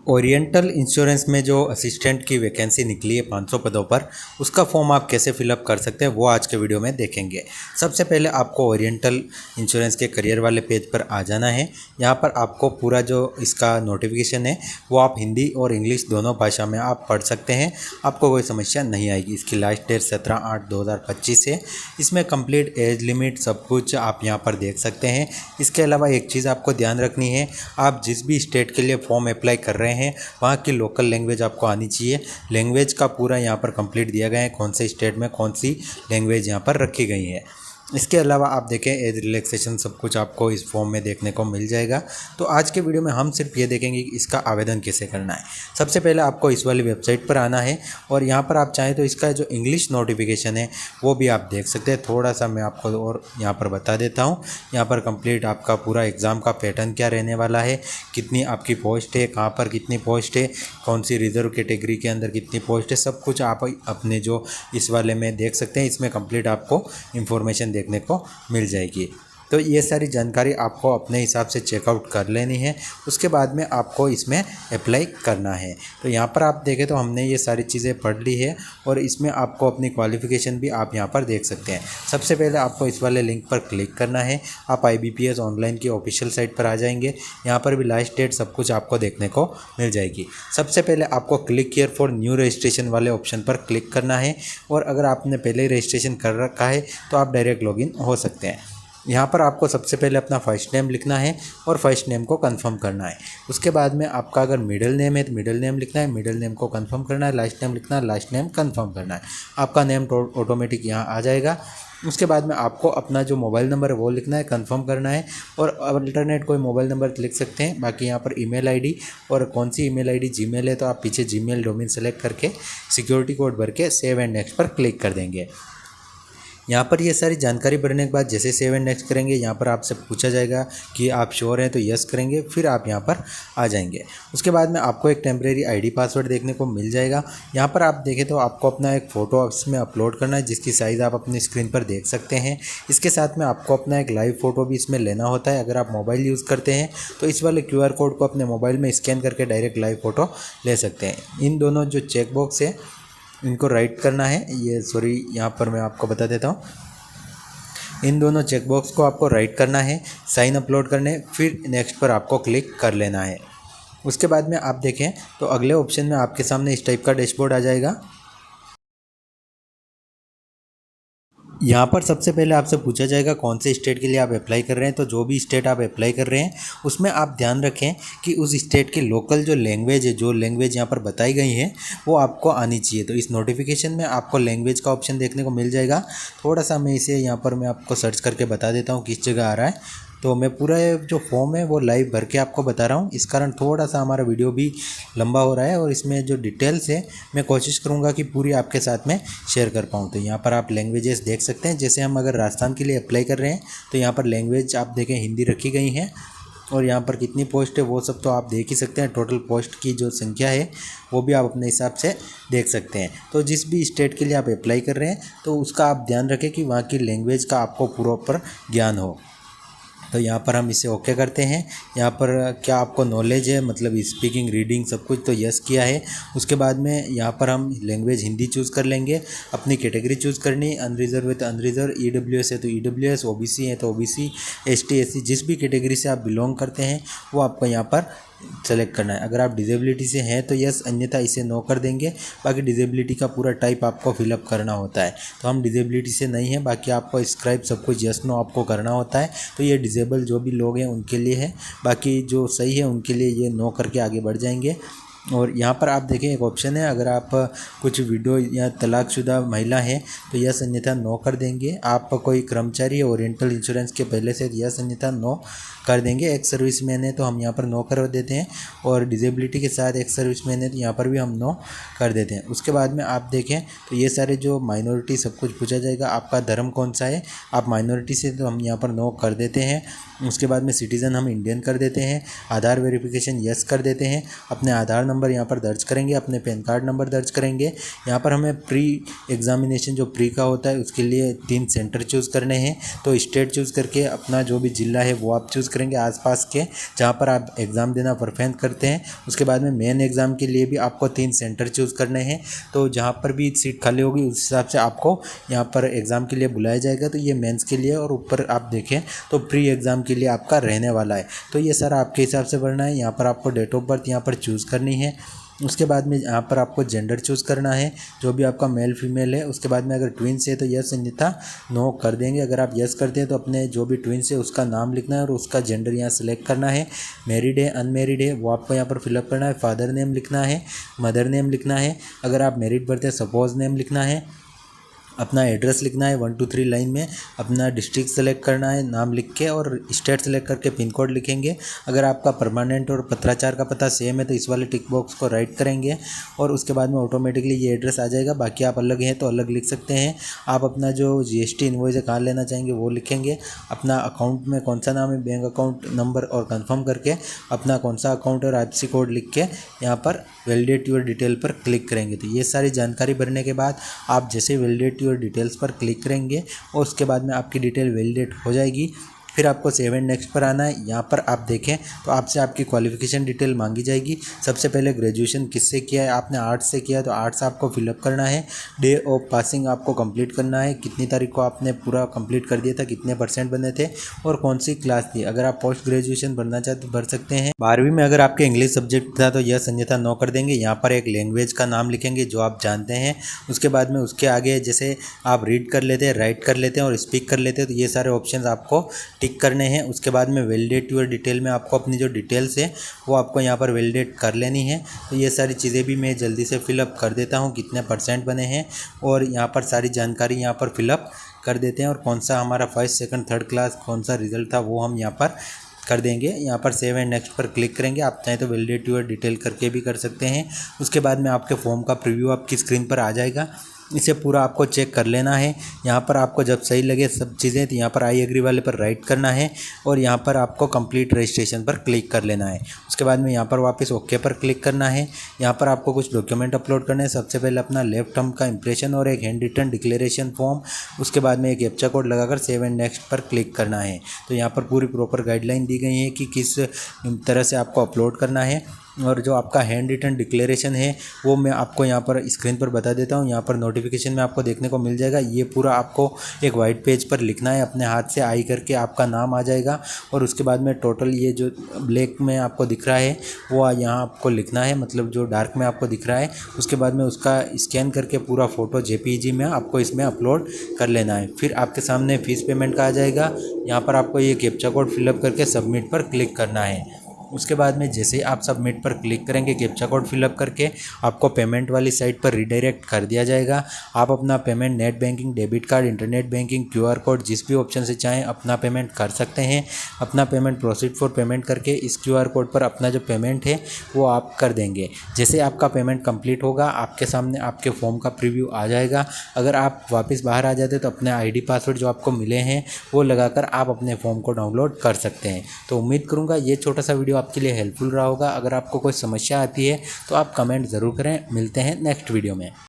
Oriental insurance में जो assistant की वैकेंसी निकली है 500 पदों पर, उसका फॉर्म आप कैसे फिलअप कर सकते हैं वो आज के वीडियो में देखेंगे। सबसे पहले आपको ओरिएंटल इंश्योरेंस के करियर वाले पेज पर आ जाना है। यहाँ पर आपको पूरा जो इसका नोटिफिकेशन है वो आप हिंदी और इंग्लिश दोनों भाषा में आप पढ़ सकते हैं, आपको कोई समस्या नहीं आएगी। इसकी लास्ट डेट 17/8/2025 है। इसमें कंप्लीट एज लिमिट सब कुछ आप यहाँ पर देख सकते हैं। इसके अलावा एक चीज़ आपको ध्यान रखनी है, आप जिस भी स्टेट के लिए फॉर्म अप्लाई कर रहे हैं वहाँ की लोकल लैंग्वेज आपको आनी चाहिए। लैंग्वेज का पूरा यहाँ पर कंप्लीट दिया गया है, कौन से स्टेट में कौन सी लैंग्वेज यहाँ पर रखी गई है। इसके अलावा आप देखें एज रिलैक्सेशन सब कुछ आपको इस फॉर्म में देखने को मिल जाएगा। तो आज के वीडियो में हम सिर्फ ये देखेंगे कि इसका आवेदन कैसे करना है। सबसे पहले आपको इस वाली वेबसाइट पर आना है और यहाँ पर आप चाहें तो इसका जो इंग्लिश नोटिफिकेशन है वो भी आप देख सकते हैं। थोड़ा सा मैं आपको और यहाँ पर बता देता हूँ। यहाँ पर कंप्लीट आपका पूरा एग्ज़ाम का पैटर्न क्या रहने वाला है, कितनी आपकी पोस्ट है, कहाँ पर कितनी पोस्ट है, कौन सी रिजर्व कैटेगरी के अंदर कितनी पोस्ट है, सब कुछ आप अपने जो इस वाले में देख सकते हैं। इसमें कंप्लीट आपको इन्फॉर्मेशन देखने को मिल जाएगी। तो ये सारी जानकारी आपको अपने हिसाब से चेकआउट कर लेनी है। उसके बाद में आपको इसमें अप्लाई करना है। तो यहाँ पर आप देखें तो हमने ये सारी चीज़ें पढ़ ली है और इसमें आपको अपनी क्वालिफ़िकेशन भी आप यहाँ पर देख सकते हैं। सबसे पहले आपको इस वाले लिंक पर क्लिक करना है। आप IBPS ऑनलाइन की ऑफिशियल साइट पर आ जाएंगे। यहाँ पर भी लास्ट डेट सब कुछ आपको देखने को मिल जाएगी। सबसे पहले आपको click here for new registration वाले ऑप्शन पर क्लिक करना है और अगर आपने पहले ही रजिस्ट्रेशन कर रखा है तो आप डायरेक्ट लॉगिन हो सकते हैं। यहाँ पर आपको सबसे पहले अपना फर्स्ट नेम लिखना है और फर्स्ट नेम को कंफर्म करना है। उसके बाद में आपका अगर मिडिल नेम है तो मिडिल नेम लिखना है, मिडिल नेम को कंफर्म करना है, लास्ट नेम लिखना है, लास्ट नेम कंफर्म करना है। आपका नेम ऑटोमेटिक यहाँ आ जाएगा। उसके बाद में आपको अपना जो मोबाइल नंबर है वो लिखना है, कंफर्म करना है और अल्टरनेट कोई मोबाइल नंबर लिख सकते हैं। बाकी यहाँ पर ईमेल आईडी और कौन सी ईमेल आईडी जीमेल है तो आप पीछे जीमेल डोमेन सेलेक्ट करके सिक्योरिटी कोड भर के सेव एंड नेक्स्ट पर क्लिक कर देंगे। यहाँ पर ये सारी जानकारी भरने के बाद जैसे सेव एंड नेक्स्ट करेंगे यहाँ पर आपसे पूछा जाएगा कि आप श्योर हैं, तो यस करेंगे, फिर आप यहाँ पर आ जाएंगे। उसके बाद में आपको एक टेम्परेरी आईडी पासवर्ड देखने को मिल जाएगा। यहाँ पर आप देखें तो आपको अपना एक फ़ोटो इसमें अपलोड करना है जिसकी साइज़ आप अपनी स्क्रीन पर देख सकते हैं। इसके साथ में आपको अपना एक लाइव फ़ोटो भी इसमें लेना होता है। अगर आप मोबाइल यूज़ करते हैं तो इस वाले QR कोड को अपने मोबाइल में स्कैन करके डायरेक्ट लाइव फ़ोटो ले सकते हैं। इन दोनों जो चेक बॉक्स है इनको राइट करना है। यहाँ पर मैं आपको बता देता हूँ, इन दोनों चेकबॉक्स को आपको राइट करना है, साइन अपलोड करने, फिर नेक्स्ट पर आपको क्लिक कर लेना है। उसके बाद में आप देखें तो अगले ऑप्शन में आपके सामने इस टाइप का डैशबोर्ड आ जाएगा। यहाँ पर सबसे पहले आपसे पूछा जाएगा कौन से स्टेट के लिए आप अप्लाई कर रहे हैं। तो जो भी स्टेट आप अप्लाई कर रहे हैं उसमें आप ध्यान रखें कि उस स्टेट की लोकल जो लैंग्वेज है, जो लैंग्वेज यहाँ पर बताई गई है वो आपको आनी चाहिए। तो इस नोटिफिकेशन में आपको लैंग्वेज का ऑप्शन देखने को मिल जाएगा। थोड़ा सा मैं इसे यहाँ पर मैं आपको सर्च करके बता देता हूँ किस जगह आ रहा है। तो मैं पूरा जो फॉर्म है वो लाइव भर के आपको बता रहा हूँ, इस कारण थोड़ा सा हमारा वीडियो भी लंबा हो रहा है और इसमें जो डिटेल्स है मैं कोशिश करूँगा कि पूरी आपके साथ में शेयर कर पाऊँ। तो यहाँ पर आप लैंग्वेजेस देख सकते हैं। जैसे हम अगर राजस्थान के लिए अप्लाई कर रहे हैं तो यहाँ पर लैंग्वेज आप देखें हिंदी रखी गई है और यहाँ पर कितनी पोस्ट है वो सब तो आप देख ही सकते हैं। टोटल पोस्ट की जो संख्या है वो भी आप अपने हिसाब से देख सकते हैं। तो जिस भी स्टेट के लिए आप अप्लाई कर रहे हैं तो उसका आप ध्यान रखें कि वहाँ की लैंग्वेज का आपको प्रॉपर ज्ञान हो। तो यहाँ पर हम इसे ओके करते हैं। यहाँ पर क्या आपको नॉलेज है, मतलब स्पीकिंग, रीडिंग सब कुछ, तो यस किया है। उसके बाद में यहाँ पर हम लैंग्वेज हिंदी चूज़ कर लेंगे। अपनी कैटेगरी चूज़ करनी, अनरिजर्व है तो अनरिजर्व, EWS है तो EWS, OBC है तो OBC, ST SC, जिस भी कैटेगरी से आप बिलोंग करते हैं वो आपको यहाँ पर सेलेक्ट करना है। अगर आप डिसेबिलिटी से हैं तो यस, अन्यथा इसे नो कर देंगे। बाकी डिसेबिलिटी का पूरा टाइप आपको फिलअप करना होता है। तो हम डिसेबिलिटी से नहीं है, बाकी आपको स्क्राइब सब कुछ यस नो आपको करना होता है। तो ये डिसेबल जो भी लोग हैं उनके लिए है, बाकी जो सही है उनके लिए ये नो करके आगे बढ़ जाएंगे। और यहाँ पर आप देखें एक ऑप्शन है, अगर आप कुछ विडो या तलाकशुदा महिला हैं तो यस, अन्यथा नो कर देंगे। आप कोई कर्मचारी है ओरिएंटल इंश्योरेंस के पहले से, यस अन्यथा नो कर देंगे। एक सर्विसमैन है तो हम यहाँ पर नो कर देते हैं और डिसेबिलिटी के साथ एक सर्विसमैन है तो यहाँ पर भी हम नो कर देते हैं। उसके बाद में आप देखें तो ये सारे जो माइनॉरिटी सब कुछ पूछा जाएगा, आपका धर्म कौन सा है, आप माइनॉरिटी से तो हम यहाँ पर नो कर देते हैं। उसके बाद में सिटीज़न हम इंडियन कर देते हैं, आधार वेरिफिकेशन यस कर देते हैं, अपने आधार नंबर यहाँ पर दर्ज करेंगे, अपने पैन कार्ड नंबर दर्ज करेंगे। यहाँ पर हमें प्री एग्ज़ामिनेशन जो प्री का होता है उसके लिए 3 सेंटर चूज़ करने हैं। तो स्टेट चूज़ करके अपना जो भी ज़िला है वो आप चूज़ करेंगे आसपास के जहाँ पर आप एग्ज़ाम देना परफेक्ट करते हैं। उसके बाद में मेन एग्ज़ाम के लिए भी आपको 3 सेंटर चूज़ करने हैं। तो जहाँ पर भी सीट खाली होगी उस हिसाब से आपको यहाँ पर एग्ज़ाम के लिए बुलाया जाएगा। तो ये मेंस के लिए, और ऊपर आप देखें तो प्री एग्ज़ाम के लिए आपका रहने वाला है। तो ये सारा आपके हिसाब से भरना है। यहाँ पर आपको डेट ऑफ बर्थ यहाँ पर चूज़ करनी है। उसके बाद में यहाँ पर आपको जेंडर चूज़ करना है, जो भी आपका मेल फीमेल है। उसके बाद में अगर ट्विंस है तो यस अन्यथा नो कर देंगे। अगर आप यस करते हैं तो अपने जो भी ट्विंस है उसका नाम लिखना है और उसका जेंडर यहाँ सेलेक्ट करना है। मैरिड है अनमेरिड है वो आपको यहाँ पर फिलअप करना है। फादर नेम लिखना है, मदर नेम लिखना है। अगर आप मैरिड भरते हैं सपोज नेम लिखना है, अपना एड्रेस लिखना है 1 2 3 लाइन में, अपना डिस्ट्रिक्ट सेलेक्ट करना है नाम लिख के, और स्टेट सेलेक्ट करके पिन कोड लिखेंगे। अगर आपका परमानेंट और पत्राचार का पता सेम है तो इस वाले टिक बॉक्स को राइट करेंगे और उसके बाद में ऑटोमेटिकली ये एड्रेस आ जाएगा। बाकी आप अलग हैं तो अलग लिख सकते हैं। आप अपना जो GST इनवॉइस है कहाँ लेना चाहेंगे वो लिखेंगे, अपना अकाउंट में कौन सा नाम है, बैंक अकाउंट नंबर और कंफर्म करके अपना कौन सा अकाउंट और IFSC कोड लिख के यहाँ पर वैलिडेट योर डिटेल पर क्लिक करेंगे। तो ये सारी जानकारी भरने के बाद आप जैसे वैलिडेट योर डिटेल्स पर क्लिक करेंगे और उसके बाद में आपकी डिटेल वैलिडेट हो जाएगी। फिर आपको सेव एंड नेक्स्ट पर आना है। यहाँ पर आप देखें तो आपसे आपकी क्वालिफिकेशन डिटेल मांगी जाएगी। सबसे पहले ग्रेजुएशन किससे किया है, आपने आर्ट्स से किया है तो आर्ट्स आपको फिलअप करना है। डे ऑफ पासिंग आपको कंप्लीट करना है, कितनी तारीख को आपने पूरा कंप्लीट कर दिया था, कितने % बने थे और कौन सी क्लास थी। अगर आप पोस्ट ग्रेजुएशन भरना चाहते तो भर सकते हैं। 12वीं में अगर आपके इंग्लिश सब्जेक्ट था तो यस अन्यथा नो कर देंगे। यहाँ पर एक लैंग्वेज का नाम लिखेंगे जो आप जानते हैं। उसके बाद में उसके आगे जैसे आप रीड कर लेते हैं, राइट कर लेते हैं और स्पीक कर लेते हैं, तो ये सारे ऑप्शन आपको टिक करने हैं। उसके बाद में वैलिडेट योर डिटेल में आपको अपनी जो डिटेल्स है वो आपको यहाँ पर वैलिडेट कर लेनी है। तो ये सारी चीज़ें भी मैं जल्दी से फिलअप कर देता हूँ, कितने % बने हैं और यहाँ पर सारी जानकारी यहाँ पर फिलअप कर देते हैं और कौन सा हमारा फर्स्ट सेकंड थर्ड क्लास कौन सा रिजल्ट था वो हम यहाँ पर कर देंगे। यहाँ पर सेव एंड नेक्स्ट पर क्लिक करेंगे। आप चाहें तो वैलिडेट योर डिटेल करके भी कर सकते हैं। उसके बाद में आपके फॉर्म का प्रीव्यू आपकी स्क्रीन पर आ जाएगा। इसे पूरा आपको चेक कर लेना है। यहाँ पर आपको जब सही लगे सब चीज़ें तो यहाँ पर आई एग्री वाले पर राइट करना है और यहाँ पर आपको कंप्लीट रजिस्ट्रेशन पर क्लिक कर लेना है। उसके बाद में यहाँ पर वापस ओके पर क्लिक करना है। यहाँ पर आपको कुछ डॉक्यूमेंट अपलोड करने हैं। सबसे पहले अपना लेफ्ट थंब का इंप्रेशन और एक हैंड रिटन डिक्लेरेशन फॉर्म। उसके बाद में एक कैप्चा कोड लगाकर सेव एंड नेक्स्ट पर क्लिक करना है। तो यहाँ पर पूरी प्रॉपर गाइडलाइन दी गई है कि किस तरह से आपको अपलोड करना है। और जो आपका हैंड रिटन डिक्लेरेशन है वो मैं आपको यहाँ पर स्क्रीन पर बता देता हूँ। यहाँ पर नोटिफिकेशन में आपको देखने को मिल जाएगा। ये पूरा आपको एक वाइट पेज पर लिखना है, अपने हाथ से आई करके आपका नाम आ जाएगा और उसके बाद में टोटल ये जो ब्लैक में आपको दिख रहा है वो यहाँ आपको लिखना है, मतलब जो डार्क में आपको दिख रहा है। उसके बाद में उसका स्कैन करके पूरा फ़ोटो JPG में आपको इसमें अपलोड कर लेना है। फिर आपके सामने फ़ीस पेमेंट का आ जाएगा। यहाँ पर आपको ये कैप्चा कोड फिलअप करके सबमिट पर क्लिक करना है। उसके बाद में जैसे आप सबमिट पर क्लिक करेंगे कैप्चा कोड फिलअप करके आपको पेमेंट वाली साइट पर रिडायरेक्ट कर दिया जाएगा। आप अपना payment net banking, debit card, internet banking, QR code जिस भी ऑप्शन से चाहें अपना पेमेंट कर सकते हैं। अपना पेमेंट प्रोसीड फॉर पेमेंट करके इस QR कोड पर अपना जो पेमेंट है वो आप कर देंगे। जैसे आपका पेमेंट कंप्लीट होगा आपके सामने आपके फॉर्म का प्रीव्यू आ जाएगा। अगर आप वापस बाहर आ जाते तो अपने ID पासवर्ड जो आपको मिले हैं वो लगाकर आप अपने फॉर्म को डाउनलोड कर सकते हैं। तो उम्मीद करूँगा ये छोटा सा वीडियो आपके लिए हेल्पफुल रहा होगा। अगर आपको कोई समस्या आती है तो आप कमेंट ज़रूर करें। मिलते हैं नेक्स्ट वीडियो में।